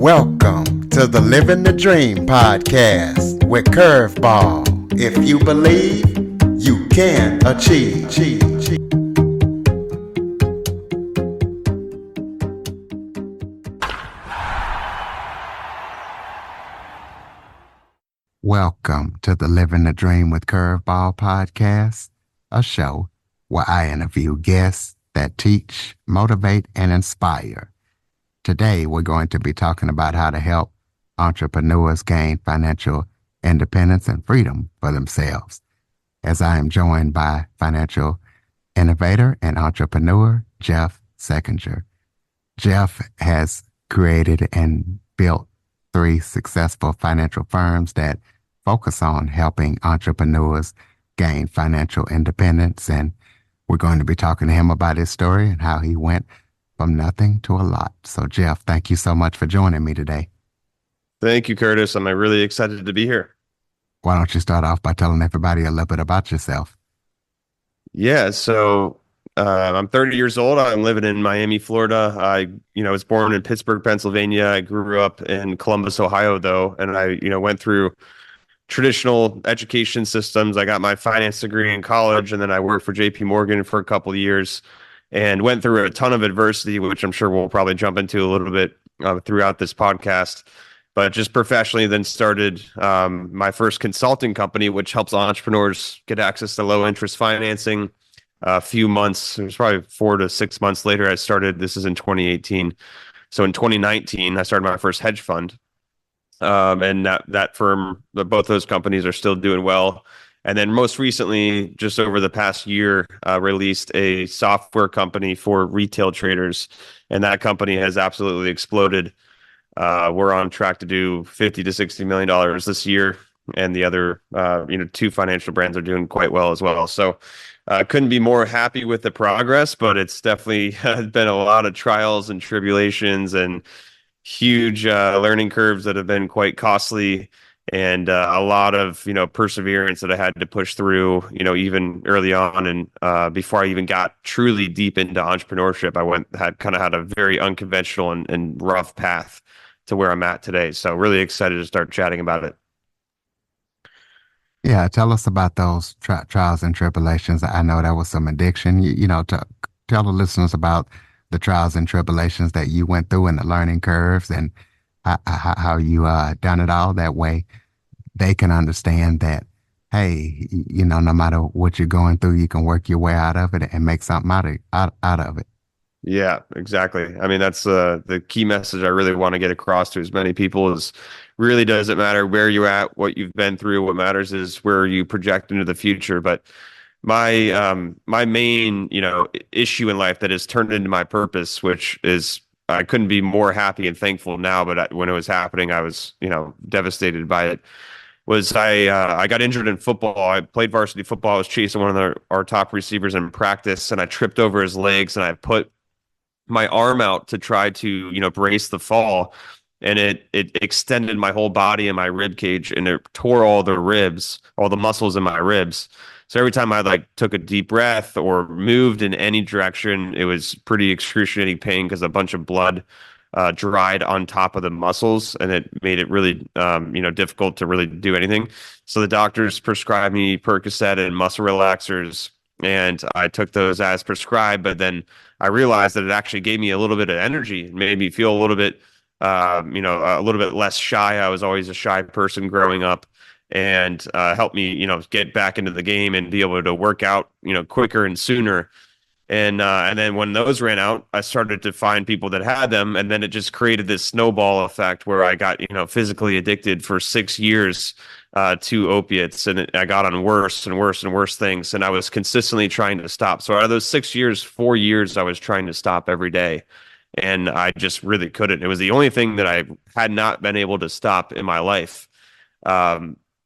Welcome to the Living the Dream podcast with Curveball. If you believe, you can achieve. Welcome to the Living the Dream with Curveball podcast, a show where I interview guests that teach, motivate, and inspire. Today, we're going to be talking about how to help entrepreneurs gain financial independence and freedom for themselves, as I am joined by financial innovator and entrepreneur, Jeff Sekinger. Jeff has created and built 3 successful financial firms that focus on helping entrepreneurs gain financial independence, and we're going to be talking to him about his story and how he went from nothing to a lot. So, Jeff, thank you so much for joining me today. Thank you, Curtis. I'm really excited to be here. Why don't you start off by telling everybody a little bit about yourself? Yeah, so I'm 30 years old. I'm living in Miami, Florida. I was born in Pittsburgh, Pennsylvania. I grew up in Columbus, Ohio, though, and I went through traditional education systems. I got my finance degree in college, and then I worked for JP Morgan for a couple of years and went through a ton of adversity, which I'm sure we'll probably jump into a little bit throughout this podcast. But just professionally then started my first consulting company, which helps entrepreneurs get access to low interest financing. A few months, it was probably 4 to 6 months later, I started. This is in 2018. So in 2019, I started my first hedge fund. And that firm, both those companies are still doing well. And then most recently, just over the past year, released a software company for retail traders. And that company has absolutely exploded. We're on track to do $50 to $60 million this year. And the other, 2 financial brands are doing quite well as well. So couldn't be more happy with the progress, but it's definitely been a lot of trials and tribulations and huge learning curves that have been quite costly, and a lot of perseverance that I had to push through even early on, and before I even got truly deep into entrepreneurship, I had a very unconventional and rough path to where I'm at today. So really excited to start chatting about it. Yeah, tell us about those trials and tribulations. I know that was some addiction. To tell the listeners about the trials and tribulations that you went through and the learning curves, and how you done it all that way. They can understand that, hey, no matter what you're going through, you can work your way out of it and make something out of it. Yeah, exactly. I mean, that's the key message I really want to get across to as many people is really doesn't matter where you're at, what you've been through. What matters is where you project into the future. But my main issue in life that has turned into my purpose, which is I couldn't be more happy and thankful now, but when it was happening, I was devastated by it. Was I got injured in football. I played varsity football. I was chasing one of our top receivers in practice, and I tripped over his legs, and I put my arm out to try to brace the fall, and it extended my whole body and my rib cage, and it tore all the muscles in my ribs. So every time I took a deep breath or moved in any direction, it was pretty excruciating pain because a bunch of blood dried on top of the muscles, and it made it really difficult to really do anything. So the doctors prescribed me Percocet and muscle relaxers, and I took those as prescribed. But then I realized that it actually gave me a little bit of energy. It made me feel a little bit a little bit less shy. I was always a shy person growing up, and helped me get back into the game and be able to work out quicker and sooner. And then when those ran out, I started to find people that had them, and then it just created this snowball effect where I got physically addicted for 6 years to opiates, and I got on worse and worse and worse things, and I was consistently trying to stop. So out of those 6 years, 4 years I was trying to stop every day, and I just really couldn't. It was the only thing that I had not been able to stop in my life.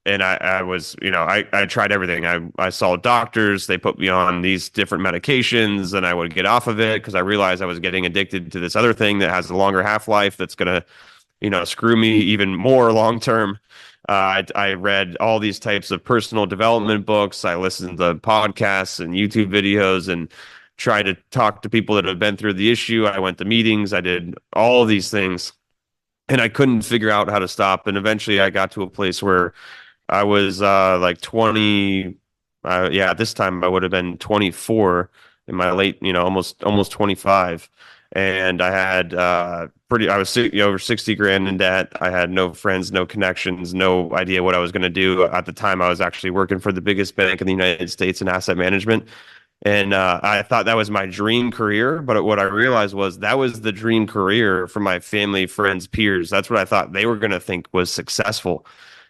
And I was, I tried everything. I saw doctors, they put me on these different medications, and I would get off of it because I realized I was getting addicted to this other thing that has a longer half-life that's going to, screw me even more long-term. I read all these types of personal development books. I listened to podcasts and YouTube videos and tried to talk to people that have been through the issue. I went to meetings. I did all of these things. and I couldn't figure out how to stop. And eventually I got to a place where I was like 20. Yeah, at this time I would have been 24 in my late, almost 25. And I had I was over 60 grand in debt. I had no friends, no connections, no idea what I was going to do. At the time, I was actually working for the biggest bank in the United States in asset management. And I thought that was my dream career, but what I realized was that was the dream career for my family, friends, peers. That's what I thought they were going to think was successful.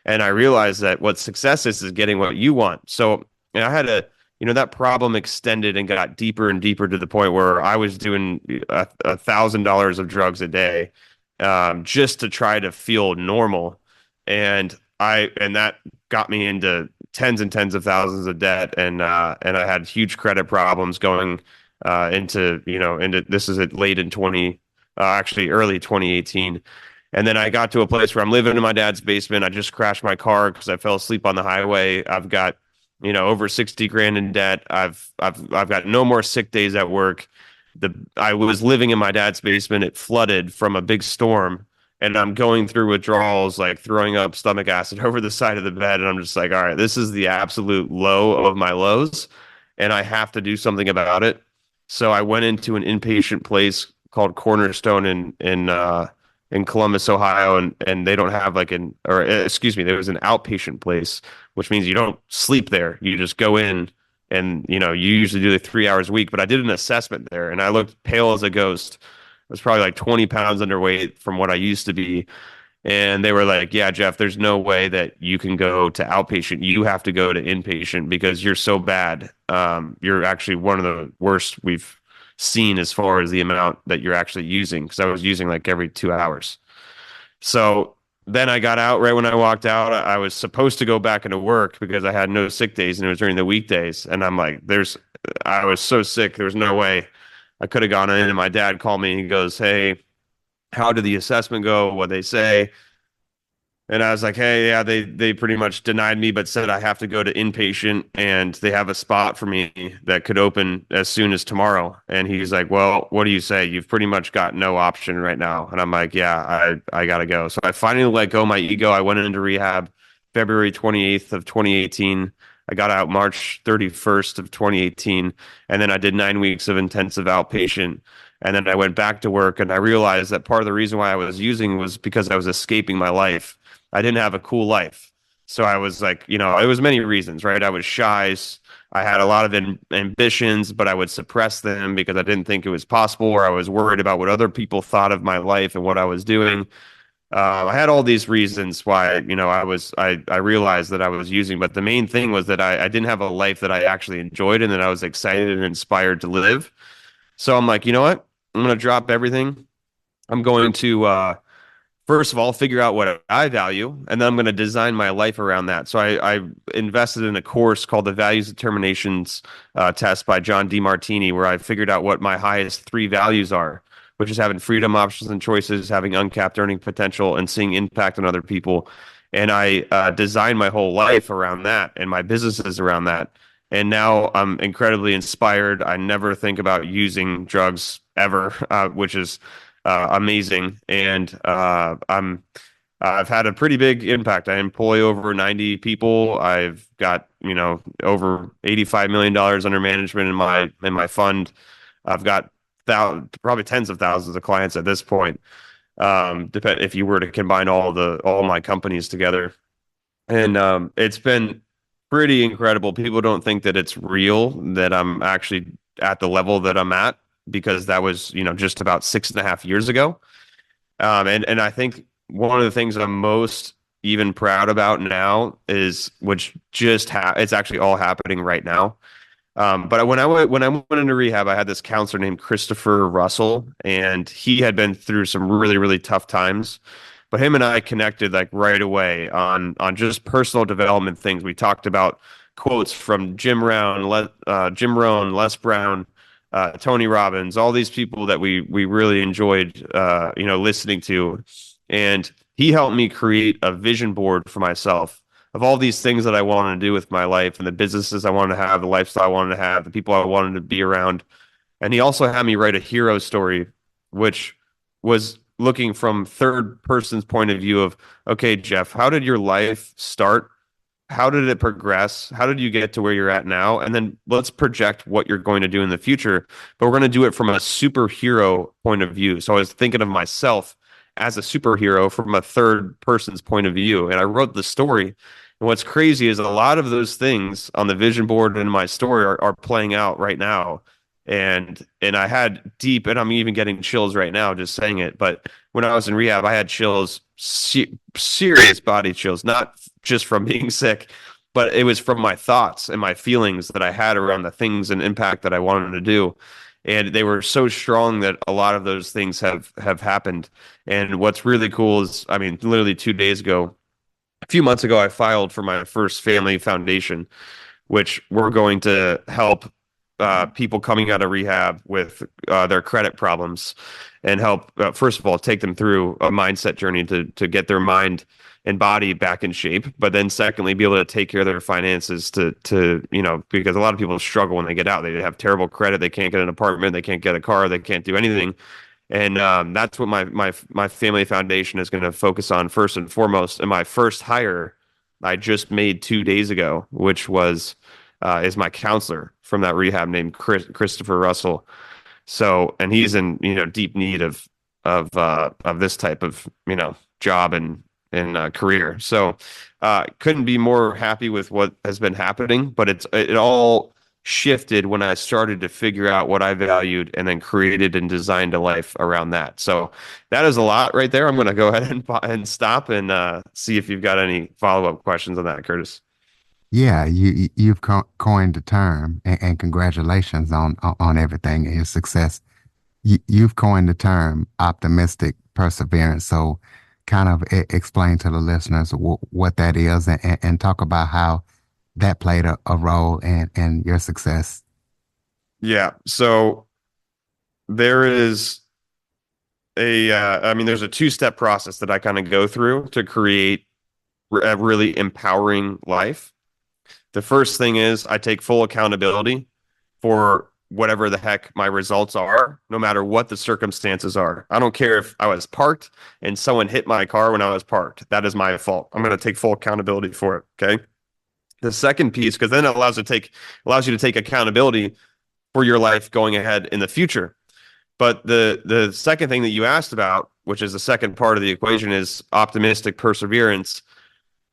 And I realized that what success is getting what you want. So I had that problem extended and got deeper and deeper to the point where I was doing $1,000 of drugs a day, just to try to feel normal. And that got me into tens and tens of thousands of debt, and I had huge credit problems going into this is late in 20 actually early 2018. And then I got to a place where I'm living in my dad's basement. I just crashed my car because I fell asleep on the highway. I've got over 60 grand in debt. I've got no more sick days at work. I was living in my dad's basement. It flooded from a big storm, and I'm going through withdrawals, like throwing up stomach acid over the side of the bed. And I'm just like, all right, this is the absolute low of my lows, and I have to do something about it. So I went into an inpatient place called Cornerstone in Columbus, Ohio, and they don't have excuse me, there was an outpatient place, which means you don't sleep there. You just go in, and you usually do the 3 hours a week. But I did an assessment there, and I looked pale as a ghost. I was probably like 20 pounds underweight from what I used to be. And they were like, yeah, Jeff, there's no way that you can go to outpatient. You have to go to inpatient because you're so bad. You're actually one of the worst we've seen as far as the amount that you're actually using, because I was using like every 2 hours. So then I got out. Right when I walked out, I was supposed to go back into work because I had no sick days and it was during the weekdays. And I'm like, I was so sick. There was no way I could have gone in. And my dad called me and he goes, hey, how did the assessment go? What they say? And I was like, hey, yeah, they pretty much denied me, but said I have to go to inpatient, and they have a spot for me that could open as soon as tomorrow. And he's like, well, what do you say? You've pretty much got no option right now. And I'm like, yeah, I gotta go. So I finally let go of my ego. I went into rehab February 28th of 2018. I got out March 31st of 2018. And then I did 9 weeks of intensive outpatient. And then I went back to work, and I realized that part of the reason why I was using was because I was escaping my life. I didn't have a cool life. So I was like, it was many reasons, right? I was shy. I had a lot of ambitions, but I would suppress them because I didn't think it was possible, or I was worried about what other people thought of my life and what I was doing. I had all these reasons why, I realized that I was using, but the main thing was that I didn't have a life that I actually enjoyed and that I was excited and inspired to live. So I'm like, you know what? I'm going to drop everything. I'm going to, first of all, figure out what I value, and then I'm going to design my life around that. So I invested in a course called the Values Determinations Test by John DeMartini, where I figured out what my highest three values are, which is having freedom, options, and choices, having uncapped earning potential, and seeing impact on other people. And I designed my whole life around that and my businesses around that. And now I'm incredibly inspired. I never think about using drugs ever, which is amazing. And I've had a pretty big impact. I employ over 90 people. I've got, over $85 million under management in my fund. I've got probably tens of thousands of clients at this point. Depend if you were to combine all my companies together. And it's been pretty incredible. People don't think that it's real, that I'm actually at the level that I'm at, because that was, just about 6.5 years ago. And I think one of the things I'm most even proud about now is, which it's actually all happening right now. But when I went into rehab, I had this counselor named Christopher Russell, and he had been through some really, really tough times. But him and I connected like right away on just personal development things. We talked about quotes from Jim Rohn, Les Brown, Tony Robbins, all these people that we really enjoyed, listening to. And he helped me create a vision board for myself of all these things that I wanted to do with my life, and the businesses I wanted to have, the lifestyle I wanted to have, the people I wanted to be around. And he also had me write a hero story, which was looking from third person's point of view of, okay, Jeff, how did your life start? How did it progress? How did you get to where you're at now? And then let's project what you're going to do in the future. But we're going to do it from a superhero point of view. So I was thinking of myself as a superhero from a third person's point of view. And I wrote the story. And what's crazy is a lot of those things on the vision board and in my story are playing out right now. And I had deep, and I'm even getting chills right now just saying it. But when I was in rehab, I had chills, serious body chills, not just from being sick, but it was from my thoughts and my feelings that I had around the things and impact that I wanted to do. And they were so strong that a lot of those things have happened. And what's really cool is, I mean, literally 2 days ago, a few months ago, I filed for my first family foundation, which we're going to help people coming out of rehab with their credit problems and help, first of all, take them through a mindset journey to get their mind and body back in shape. But then secondly, be able to take care of their finances to, because a lot of people struggle when they get out. They have terrible credit. They can't get an apartment. They can't get a car. They can't do anything. And that's what my family foundation is going to focus on first and foremost. And my first hire I just made 2 days ago, which was is my counselor from that rehab named Christopher Russell. So, and he's in deep need of this type of job and career. So, couldn't be more happy with what has been happening. But it all shifted when I started to figure out what I valued and then created and designed a life around that. So that is a lot right there. I'm going to go ahead and stop and see if you've got any follow-up questions on that, Curtis. Yeah, you've coined the term, and congratulations on everything and your success. You've coined the term optimistic perseverance. So, kind of explain to the listeners what that is, and talk about how that played a role in your success. Yeah. So there is there's a two-step process that I kind of go through to create a really empowering life. The first thing is I take full accountability for whatever the heck my results are, no matter what the circumstances are. I don't care if I was parked and someone hit my car when I was parked. That is my fault. I'm going to take full accountability for it. Okay. The second piece, because then it allows you to take accountability for your life going ahead in the future. But the second thing that you asked about, which is the second part of the equation, is optimistic perseverance,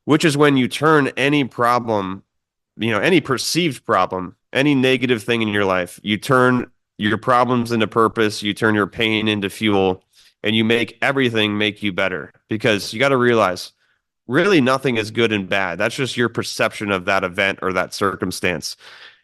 which is when you turn any problem, any perceived problem, any negative thing in your life, you turn your problems into purpose, you turn your pain into fuel, and you make everything make you better. Because you got to realize, really nothing is good and bad. That's just your perception of that event or that circumstance.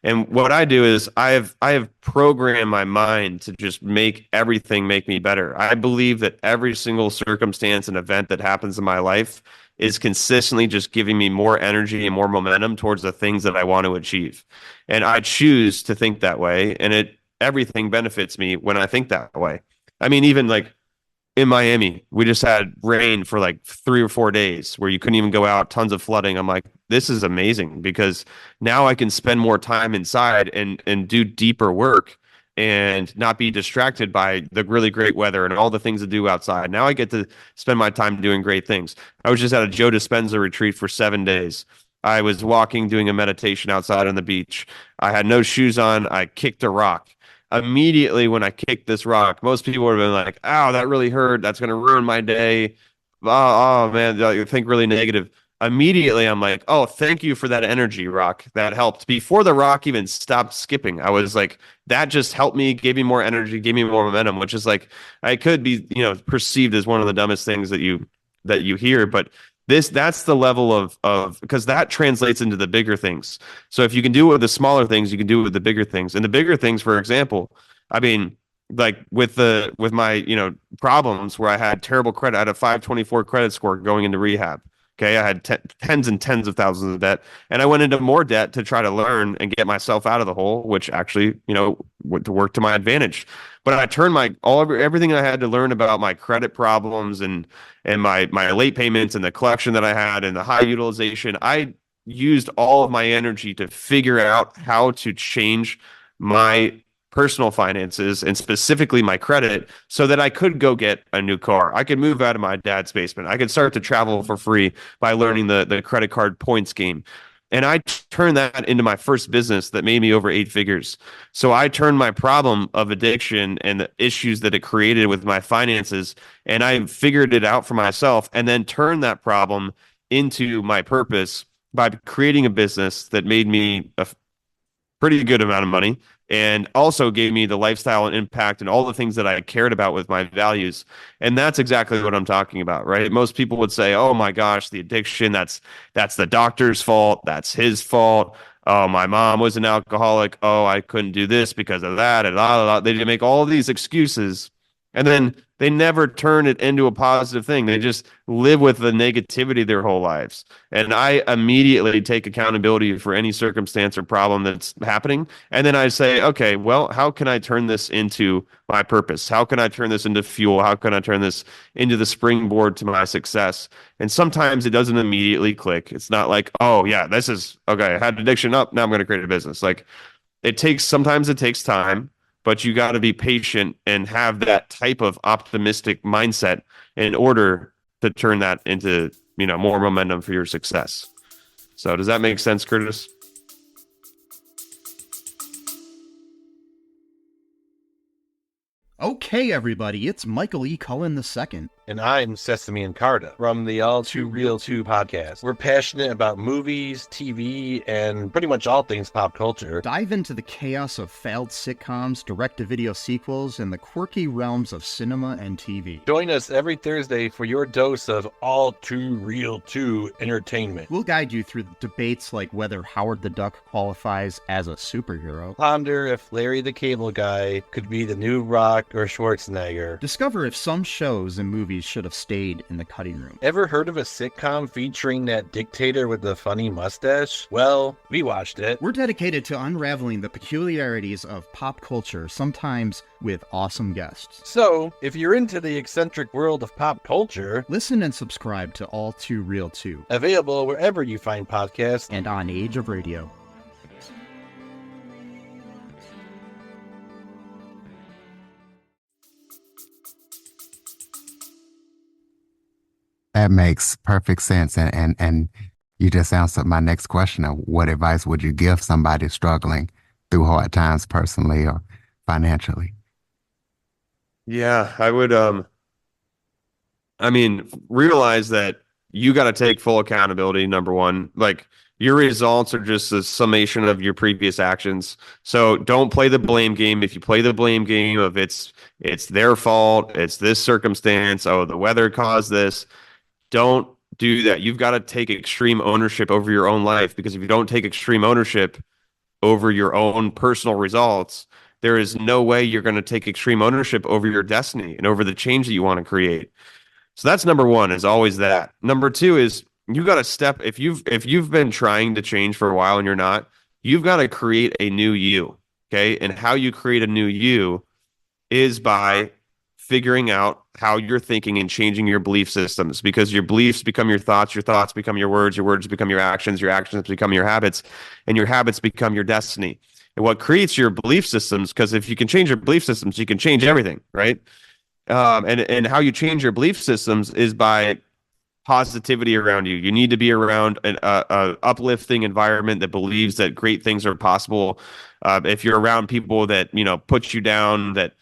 And what I do is I have programmed my mind to just make everything make me better. I believe that every single circumstance and event that happens in my life is consistently just giving me more energy and more momentum towards the things that I want to achieve. And I choose to think that way, and everything benefits me when I think that way. I mean, even like in Miami, we just had rain for like 3 or 4 days where you couldn't even go out, tons of flooding. I'm like, this is amazing because now I can spend more time inside and do deeper work and not be distracted by the really great weather and all the things to do outside. Now I get to spend my time doing great things. I was just at a Joe Dispenza retreat for 7 days. I was walking, doing a meditation outside on the beach. I had no shoes on. I kicked a rock. Immediately when I kicked this rock, most people would have been like, "Ow, that really hurt. That's going to ruin my day." Oh man, I think really negative. Immediately, I'm like, "Oh, thank you for that energy, rock. That helped." Before the rock even stopped skipping, I was like, "That just helped me, gave me more energy, gave me more momentum." Which is like, I could be, perceived as one of the dumbest things that you hear, but that's the level of because that translates into the bigger things. So if you can do it with the smaller things, you can do it with the bigger things. And the bigger things, for example, I mean, like with my problems where I had terrible credit, I had a 524 credit score going into rehab. Okay, I had tens and tens of thousands of debt, and I went into more debt to try to learn and get myself out of the hole, which actually to work to my advantage. But I turned everything I had to learn about my credit problems and my late payments and the collection that I had and the high utilization. I used all of my energy to figure out how to change my personal finances and specifically my credit so that I could go get a new car. I could move out of my dad's basement. I could start to travel for free by learning the credit card points game. And I turned that into my first business that made me over 8 figures. So I turned my problem of addiction and the issues that it created with my finances, and I figured it out for myself and then turned that problem into my purpose by creating a business that made me a pretty good amount of money and also gave me the lifestyle and impact and all the things that I cared about with my values. And that's exactly what I'm talking about, right? Most people would say, "Oh my gosh, the addiction, that's the doctor's fault, that's his fault. Oh, my mom was an alcoholic. Oh, I couldn't do this because of that." And blah, blah, blah. They make all of these excuses and then they never turn it into a positive thing. They just live with the negativity their whole lives. And I immediately take accountability for any circumstance or problem that's happening. And then I say, okay, well, how can I turn this into my purpose? How can I turn this into fuel? How can I turn this into the springboard to my success? And sometimes it doesn't immediately click. It's not like, oh, yeah, this is okay. I had addiction up. Now I'm going to create a business. Like sometimes it takes time, but you got to be patient and have that type of optimistic mindset in order to turn that into, more momentum for your success. So does that make sense, Curtis? Okay, everybody, it's Michael E. Cullen II. And I'm Sesame and Carta from the All Too Real 2 podcast. We're passionate about movies, TV, and pretty much all things pop culture. Dive into the chaos of failed sitcoms, direct-to-video sequels, and the quirky realms of cinema and TV. Join us every Thursday for your dose of All Too Real 2 entertainment. We'll guide you through debates like whether Howard the Duck qualifies as a superhero. Ponder if Larry the Cable Guy could be the new Rock or Schwarzenegger. Discover if some shows and movies should have stayed in the cutting room. Ever heard of a sitcom featuring that dictator with the funny mustache? Well, we watched it. We're dedicated to unraveling the peculiarities of pop culture, sometimes with awesome guests. So, if you're into the eccentric world of pop culture, listen and subscribe to All Too Real 2. Available wherever you find podcasts and on Age of Radio. That makes perfect sense. And you just answered my next question of what advice would you give somebody struggling through hard times personally or financially? Yeah, I would, realize that you got to take full accountability, number one. Like, your results are just a summation of your previous actions. So don't play the blame game. If you play the blame game of it's their fault, it's this circumstance, oh, the weather caused this, don't do that. You've got to take extreme ownership over your own life, because if you don't take extreme ownership over your own personal results, there is no way you're going to take extreme ownership over your destiny and over the change that you want to create. So that's number one, is always that. Number two is you got to step, if you've been trying to change for a while and you're not, you've got to create a new you. Okay. And how you create a new you is by figuring out how you're thinking and changing your belief systems, because your beliefs become your thoughts become your words become your actions become your habits, and your habits become your destiny. And what creates your belief systems, because if you can change your belief systems, you can change everything, right? And how you change your belief systems is by positivity around you. You need to be around an uplifting environment that believes that great things are possible. If you're around people that put you down, that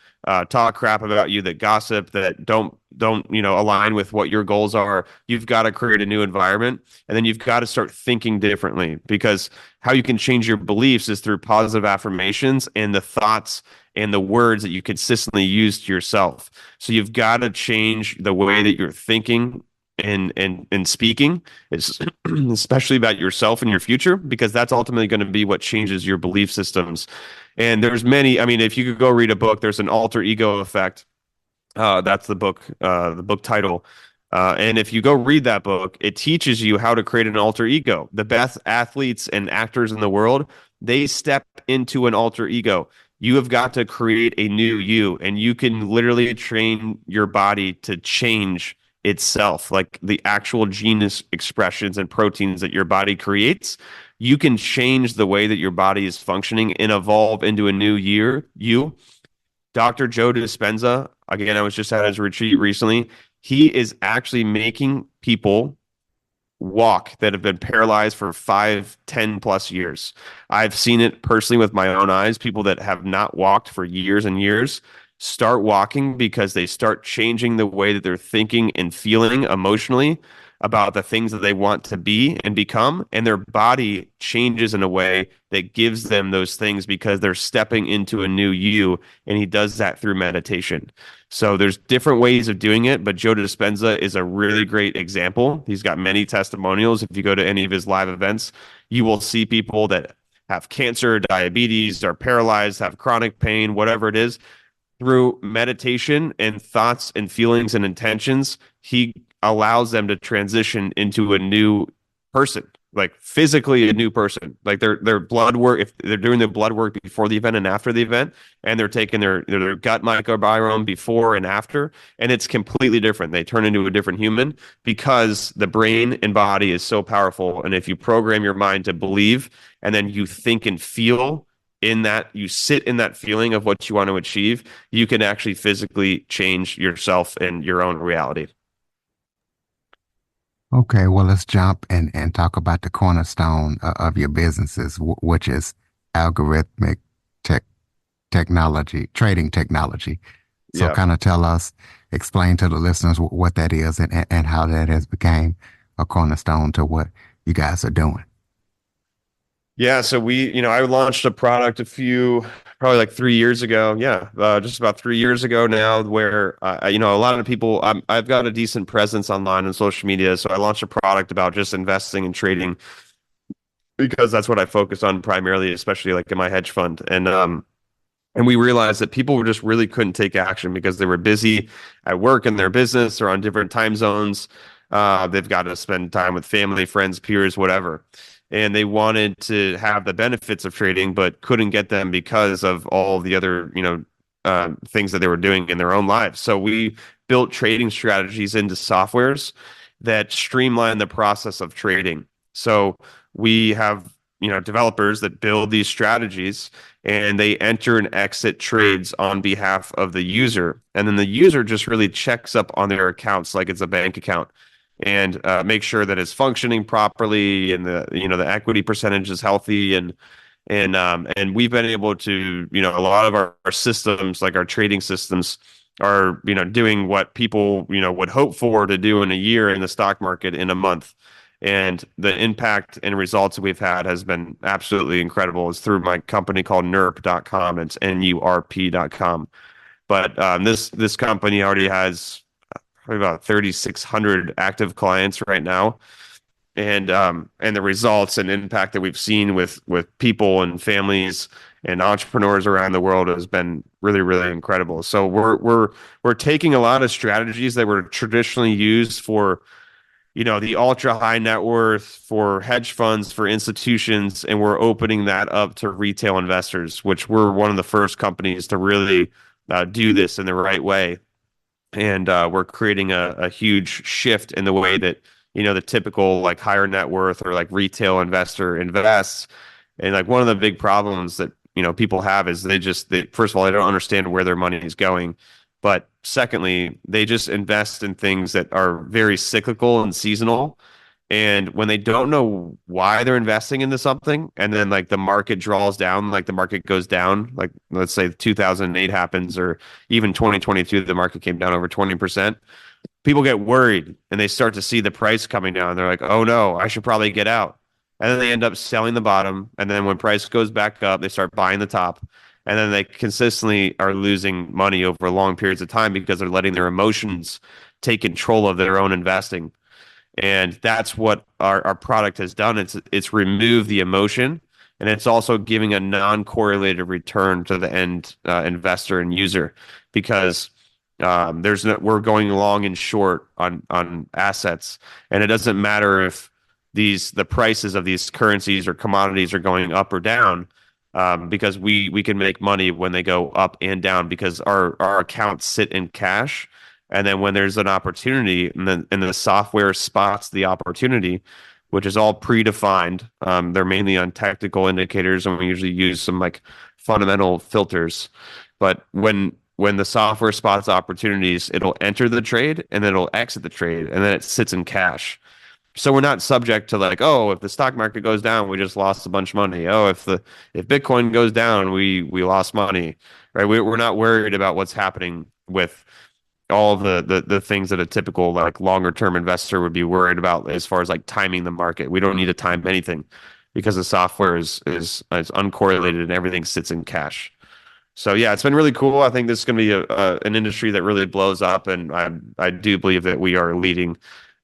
talk crap about you, that gossip, that don't align with what your goals are, you've got to create a new environment. And then you've got to start thinking differently, because how you can change your beliefs is through positive affirmations and the thoughts and the words that you consistently use to yourself. So you've got to change the way that you're thinking and speaking, especially about yourself and your future, because that's ultimately going to be what changes your belief systems. And there's many, if you could go read a book, there's an alter ego effect. That's the book title. And if you go read that book, it teaches you how to create an alter ego. The best athletes and actors in the world, they step into an alter ego. You have got to create a new you, and you can literally train your body to change itself, like the actual gene expressions and proteins that your body creates. You can change the way that your body is functioning and evolve into a new you. Dr. Joe Dispenza, again, I was just at his retreat recently. He is actually making people walk that have been paralyzed for 5, 10 plus years. I've seen it personally with my own eyes. People that have not walked for years and years start walking because they start changing the way that they're thinking and feeling emotionally about the things that they want to be and become. And their body changes in a way that gives them those things because they're stepping into a new you. And he does that through meditation. So there's different ways of doing it, but Joe Dispenza is a really great example. He's got many testimonials. If you go to any of his live events, you will see people that have cancer, diabetes, are paralyzed, have chronic pain, whatever it is. Through meditation and thoughts and feelings and intentions, he allows them to transition into a new person, like physically a new person. Like their blood work, if they're doing their blood work before the event and after the event, and they're taking their gut microbiome before and after, and it's completely different. They turn into a different human because the brain and body is so powerful. And if you program your mind to believe and then you think and feel in that, you sit in that feeling of what you want to achieve, you can actually physically change yourself and your own reality. Okay, well, let's jump and talk about the cornerstone of your businesses, which is algorithmic technology, trading technology. So Yeah. kind of tell us, explain to the listeners what that is and how that has become a cornerstone to what you guys are doing. Yeah, so I launched a product probably like 3 years ago. Yeah, just about 3 years ago now, where a lot of people, I've got a decent presence online and social media, so I launched a product about just investing and trading because that's what I focus on primarily, especially like in my hedge fund. And we realized that people just really couldn't take action because they were busy at work in their business or on different time zones. They've got to spend time with family, friends, peers, whatever. And they wanted to have the benefits of trading, but couldn't get them because of all the other, things that they were doing in their own lives. So we built trading strategies into softwares that streamline the process of trading. So we have, developers that build these strategies and they enter and exit trades on behalf of the user. And then the user just really checks up on their accounts like it's a bank account and make sure that it's functioning properly and the equity percentage is healthy and we've been able to, a lot of our systems, like our trading systems, are doing what people would hope for to do in a year in the stock market in a month. And the impact and results that we've had has been absolutely incredible. It's through my company called NURP.com. It's NURP.com. But this company already has probably about 3,600 active clients right now. And the results and impact that we've seen with people and families and entrepreneurs around the world has been really, really incredible. So we're taking a lot of strategies that were traditionally used for the ultra high net worth, for hedge funds, for institutions, and we're opening that up to retail investors, which we're one of the first companies to really do this in the right way. And we're creating a huge shift in the way that the typical like higher net worth or like retail investor invests. And like one of the big problems that people have is they first of all, they don't understand where their money is going, but secondly, they just invest in things that are very cyclical and seasonal. And when they don't know why they're investing into something, and then like the market draws down, like the market goes down, like let's say 2008 happens, or even 2022, the market came down over 20%. People get worried and they start to see the price coming down. They're like, oh no, I should probably get out. And then they end up selling the bottom. And then when price goes back up, they start buying the top. And then they consistently are losing money over long periods of time because they're letting their emotions take control of their own investing. And that's what our product has done. It's removed the emotion, and it's also giving a non-correlated return to the end investor and user because we're going long and short on assets, and it doesn't matter if the prices of these currencies or commodities are going up or down, because we can make money when they go up and down because our accounts sit in cash. And then when there's an opportunity, and the software spots the opportunity, which is all predefined. They're mainly on technical indicators, and we usually use some like fundamental filters. But when the software spots opportunities, it'll enter the trade and then it'll exit the trade, and then it sits in cash. So we're not subject to like, oh, if the stock market goes down, we just lost a bunch of money. Oh, if Bitcoin goes down, we lost money, right? We're not worried about what's happening with all the things that a typical like longer term investor would be worried about as far as like timing the market. We don't need to time anything because the software is uncorrelated and everything sits in cash. So yeah, it's been really cool. I think this is going to be an industry that really blows up, and I do believe that we are leading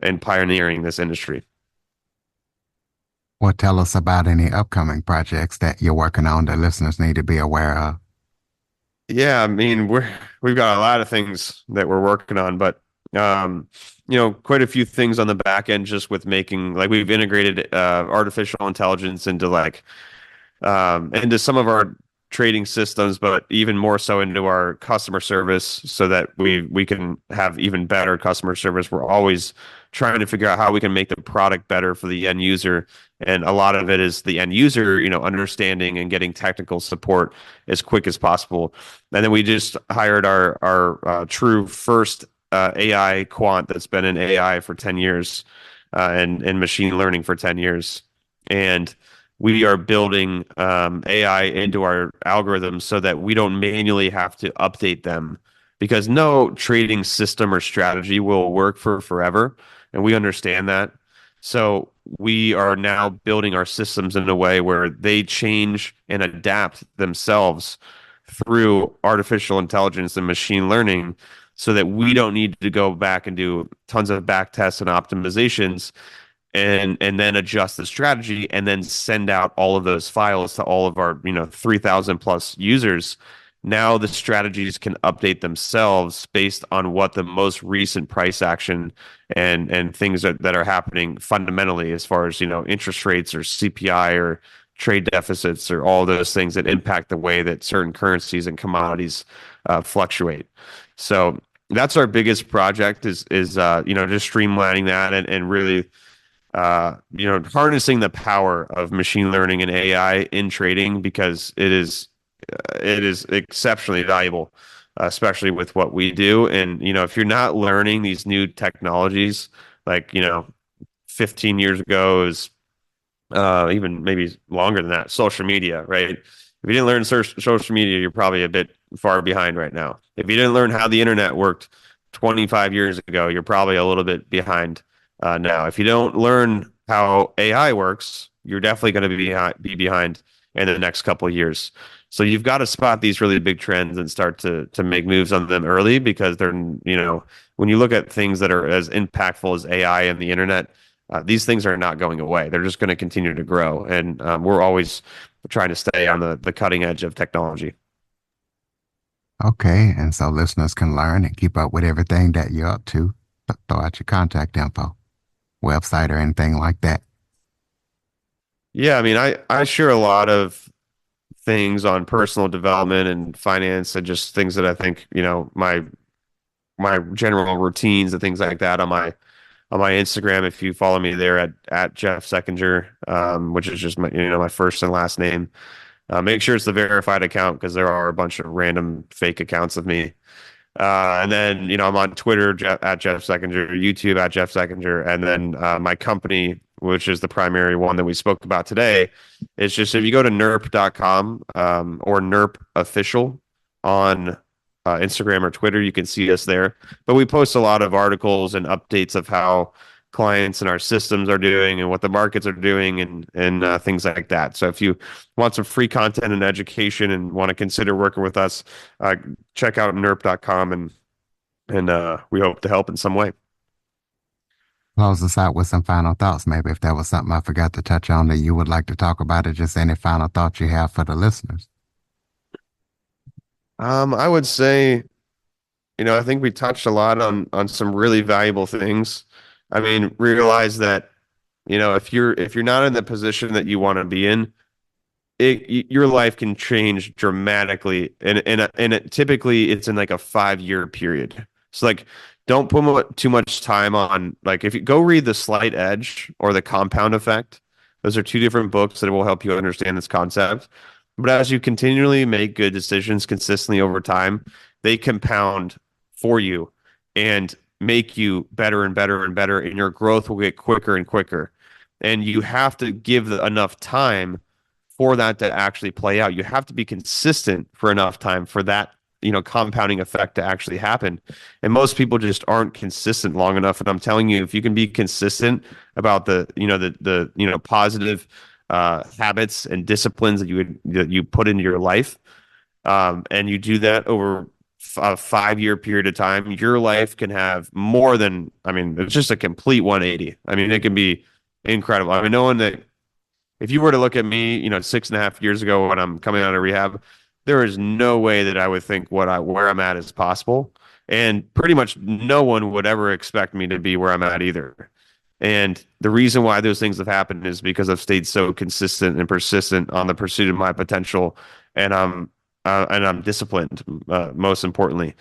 and pioneering this industry. Well, tell us about any upcoming projects that you're working on that listeners need to be aware of. Yeah, I mean, we've got a lot of things that we're working on, but quite a few things on the back end just with making like we've integrated artificial intelligence into like into some of our trading systems, but even more so into our customer service so that we can have even better customer service. We're always trying to figure out how we can make the product better for the end user. And a lot of it is the end user, understanding and getting technical support as quick as possible. And then we just hired our true first AI quant that's been in AI for 10 years and machine learning for 10 years. And we are building AI into our algorithms so that we don't manually have to update them, because no trading system or strategy will work for forever. And we understand that. So we are now building our systems in a way where they change and adapt themselves through artificial intelligence and machine learning so that we don't need to go back and do tons of back tests and optimizations and then adjust the strategy and then send out all of those files to all of our 3,000 plus users. Now the strategies can update themselves based on what the most recent price action and things that are happening fundamentally as far as interest rates or CPI or trade deficits or all those things that impact the way that certain currencies and commodities fluctuate. So that's our biggest project is just streamlining that and really harnessing the power of machine learning and AI in trading, because it is exceptionally valuable, especially with what we do. And if you're not learning these new technologies, like 15 years ago is even maybe longer than that, social media, right? If you didn't learn social media, you're probably a bit far behind right now. If you didn't learn how the internet worked 25 years ago, you're probably a little bit behind now. If you don't learn how AI works, you're definitely going to be behind in the next couple of years. So you've got to spot these really big trends and start to make moves on them early, because they're, when you look at things that are as impactful as AI and the internet, these things are not going away. They're just going to continue to grow. And we're always trying to stay on the cutting edge of technology. Okay, and so listeners can learn and keep up with everything that you're up to. Throw out your contact info, website, or anything like that. Yeah, I mean, I share a lot of things on personal development and finance and just things that I think, my general routines and things like that on my Instagram. If you follow me there at Jeff Sekinger, which is just my first and last name. Make sure it's the verified account, because there are a bunch of random fake accounts of me. And then, I'm on Twitter at Jeff Sekinger, YouTube at Jeff Sekinger, and then my company, which is the primary one that we spoke about today, is just if you go to nerp.com or nerp official on Instagram or Twitter, you can see us there. But we post a lot of articles and updates of how clients and our systems are doing and what the markets are doing and things like that. So if you want some free content and education and want to consider working with us, check out nerp.com and we hope to help in some way. Close us out with some final thoughts. Maybe if there was something I forgot to touch on that you would like to talk about, or just any final thoughts you have for the listeners. I would say, I think we touched a lot on some really valuable things. I mean, realize that, if you're not in the position that you want to be in, your life can change dramatically, and typically it's in like a 5-year period. So like don't put too much time on, like, if you go read The Slight Edge or The Compound Effect. Those are two different books that will help you understand this concept. But as you continually make good decisions consistently over time, they compound for you and make you better and better and better, and your growth will get quicker and quicker. And you have to give enough time for that to actually play out. You have to be consistent for enough time for that, compounding effect to actually happen. And most people just aren't consistent long enough. And I'm telling you, if you can be consistent about the positive habits and disciplines that you put into your life, and you do that over a 5-year period of time, your life can have more than, it's just a complete 180. It can be incredible. Knowing that if you were to look at me, 6.5 years ago when I'm coming out of rehab, there is no way that I would think where I'm at is possible. And pretty much no one would ever expect me to be where I'm at either. And the reason why those things have happened is because I've stayed so consistent and persistent on the pursuit of my potential, and I'm disciplined, most importantly.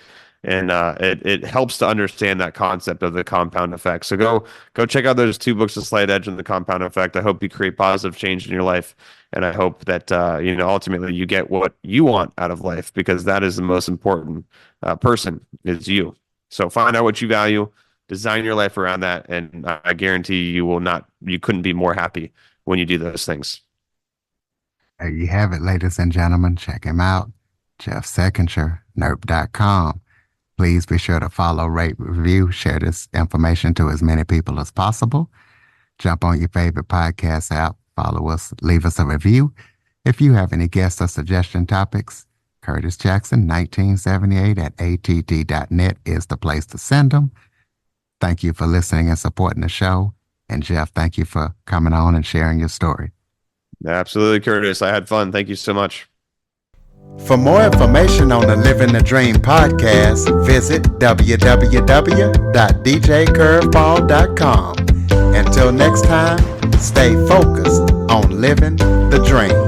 And it helps to understand that concept of the compound effect. So go check out those two books, The Slight Edge and The Compound Effect. I hope you create positive change in your life, and I hope that ultimately you get what you want out of life, because that is the most important person, is you. So find out what you value, design your life around that, and I guarantee you couldn't be more happy when you do those things. There you have it, ladies and gentlemen. Check him out, Jeff Sekinger, nerp.com. Please be sure to follow, rate, review, share this information to as many people as possible. Jump on your favorite podcast app, follow us, leave us a review. If you have any guest or suggestion topics, Curtis Jackson, 1978 at att.net is the place to send them. Thank you for listening and supporting the show. And Jeff, thank you for coming on and sharing your story. Absolutely, Curtis. I had fun. Thank you so much. For more information on the Living the Dream podcast, visit www.djcurveball.com. Until next time, stay focused on living the dream.